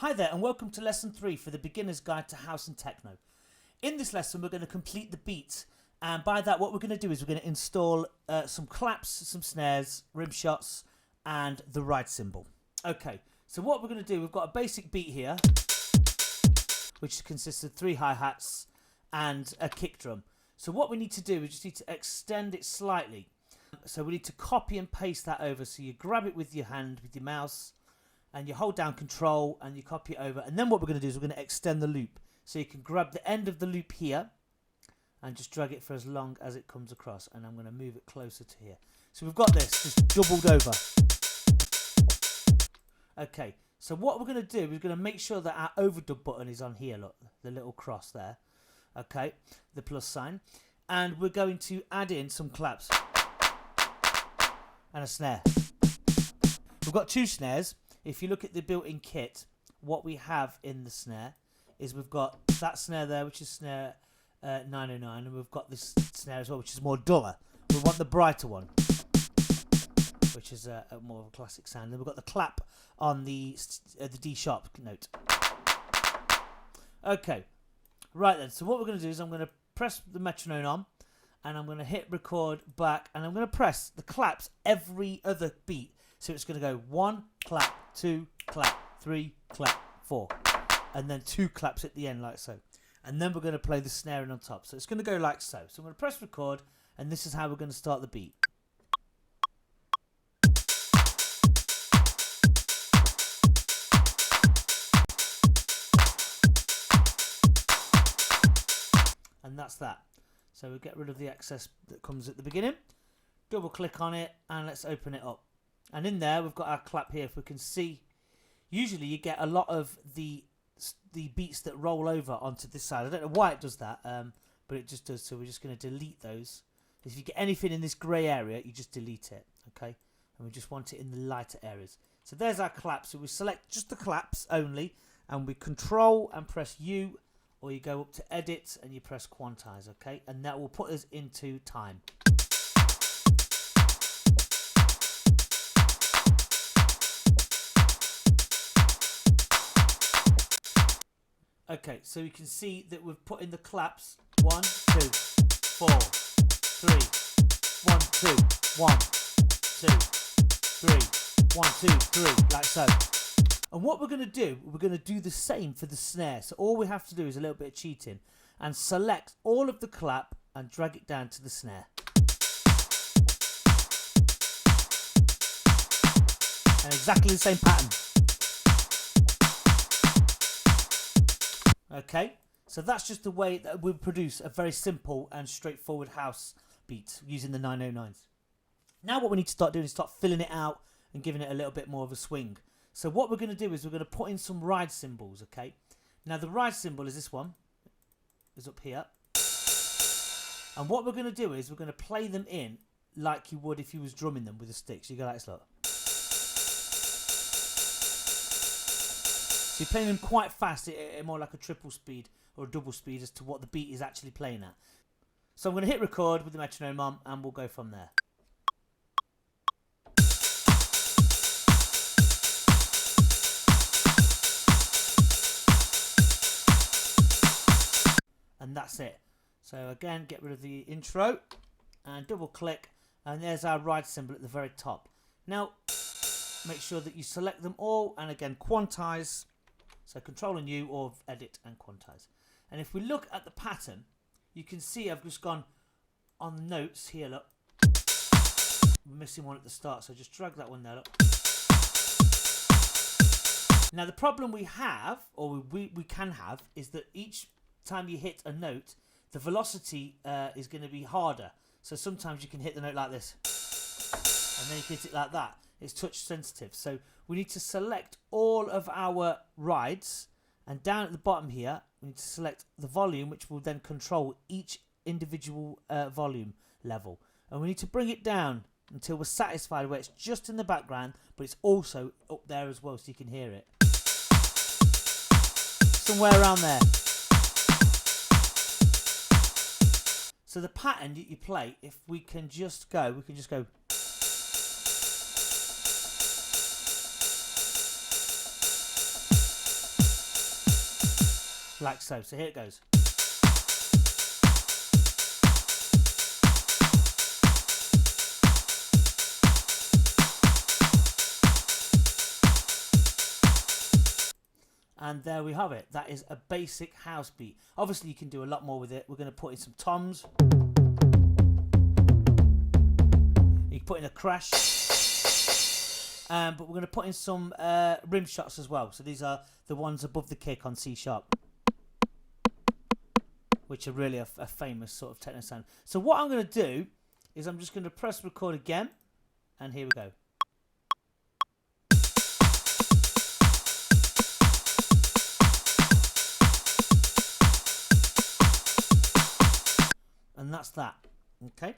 Hi there and welcome to lesson 3 for the beginner's guide to house and techno. In this lesson we're going to complete the beat, and by that what we're going to do is we're going to install some claps, some snares, rim shots and the ride cymbal. Okay, so what we're going to do, we've got a basic beat here which consists of 3 hi-hats and a kick drum. So what we need to do, we just need to extend it slightly. So we need to copy and paste that over, so you grab it with your hand, with your mouse, and you hold down control and you copy it over, and then what we're going to do is we're going to extend the loop. So you can grab the end of the loop here and just drag it for as long as it comes across, and I'm going to move it closer to here. So we've got this just doubled over. Okay, so what we're going to do is we're going to make sure that our overdub button is on here, look, the little cross there, okay, the plus sign, and we're going to add in some claps and a snare. We've got 2 snares. If you look at the built-in kit, what we have in the snare is we've got that snare there, which is snare 909, and we've got this snare as well, which is more duller. We want the brighter one, which is a more of a classic sound. Then we've got the clap on the D sharp note. Okay, right then. So what we're going to do is I'm going to press the metronome on, and I'm going to hit record back, and I'm going to press the claps every other beat. So it's going to go 1 clap, 2 clap, 3 clap, 4, and then 2 claps at the end like so. And then we're going to play the snare in on top. So it's going to go like so. So I'm going to press record, and this is how we're going to start the beat. And that's that. So we'll get rid of the excess that comes at the beginning. Double click on it, and let's open it up. And in there we've got our clap here. If we can see, usually you get a lot of the beats that roll over onto this side. I don't know why it does that, but it just does. So we're just going to delete those. If you get anything in this grey area, you just delete it, okay? And we just want it in the lighter areas. So there's our clap. So we select just the claps only, and we control and press U, or you go up to edit and you press quantize, okay? And that will put us into time. Okay, so you can see that we've put in the claps 1, 2, 4, 3, 1, 2, 1, 2, 3, 1, 2, 3, like so. And what we're going to do, we're going to do the same for the snare. So all we have to do is a little bit of cheating and select all of the clap and drag it down to the snare. And exactly the same pattern. Okay, so that's just the way that we produce a very simple and straightforward house beat using the 909s. Now what we need to start doing is start filling it out and giving it a little bit more of a swing. So what we're going to do is we're going to put in some ride cymbals, okay? Now the ride cymbal is this one, is up here. And what we're going to do is we're going to play them in like you would if you was drumming them with a stick. So you go like this, look. So you're playing them quite fast, more like a triple speed or a double speed as to what the beat is actually playing at. So I'm going to hit record with the metronome on, and we'll go from there. And that's it. So again, get rid of the intro and double click, and there's our ride cymbal at the very top. Now make sure that you select them all, and again quantize. So control and U, or edit and quantize. And if we look at the pattern, you can see I've just gone on the notes here, look. We're missing one at the start, so just drag that one there, look. Now the problem we have, or we can have, is that each time you hit a note, the velocity is going to be harder. So sometimes you can hit the note like this, and then you can hit it like that. It's touch sensitive, so we need to select all of our rides, and down at the bottom here we need to select the volume, which will then control each individual volume level, and we need to bring it down until we're satisfied where it's just in the background but it's also up there as well, so you can hear it somewhere around there. So the pattern that you play, if we can just go, like so. So here it goes. And there we have it. That is a basic house beat. Obviously, you can do a lot more with it. We're going to put in some toms. You can put in a crash. But we're going to put in some rim shots as well. So these are the ones above the kick on C sharp, which are really a famous sort of techno sound. So what I'm going to do is I'm just going to press record again. And here we go. And that's that. Okay.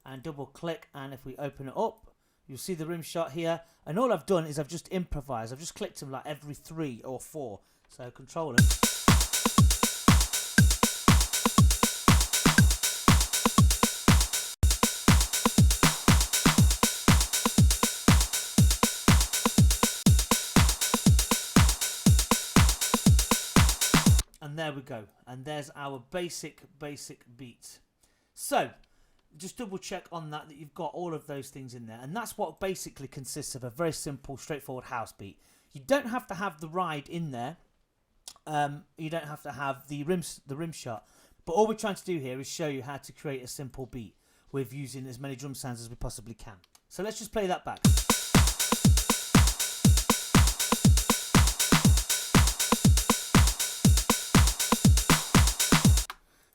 And double click. And if we open it up, you'll see the rim shot here. And all I've done is I've just improvised. I've just clicked them like every 3 or 4. So control them. And there we go. And there's our basic beat. So just double check on that you've got all of those things in there. And that's what basically consists of a very simple, straightforward house beat. You don't have to have the ride in there. You don't have to have the rim shot. But all we're trying to do here is show you how to create a simple beat with using as many drum sounds as we possibly can. So let's just play that back.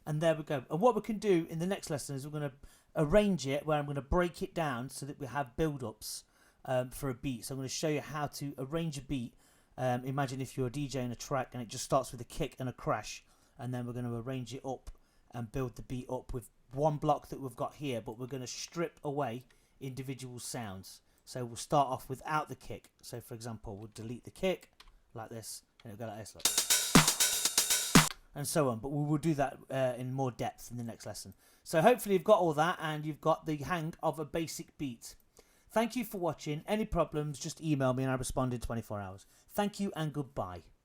And there we go. And what we can do in the next lesson is we're going to arrange it where I'm going to break it down so that we have build-ups for a beat. So I'm going to show you how to arrange a beat. Imagine if you're DJing a track and it just starts with a kick and a crash. And then we're going to arrange it up and build the beat up with one block that we've got here. But we're going to strip away individual sounds. So we'll start off without the kick. So for example, we'll delete the kick like this. And it'll go like this. Look. And so on, but we will do that in more depth in the next lesson. So hopefully you've got all that and you've got the hang of a basic beat. Thank you for watching. Any problems, just email me and I'll respond in 24 hours. Thank you and goodbye.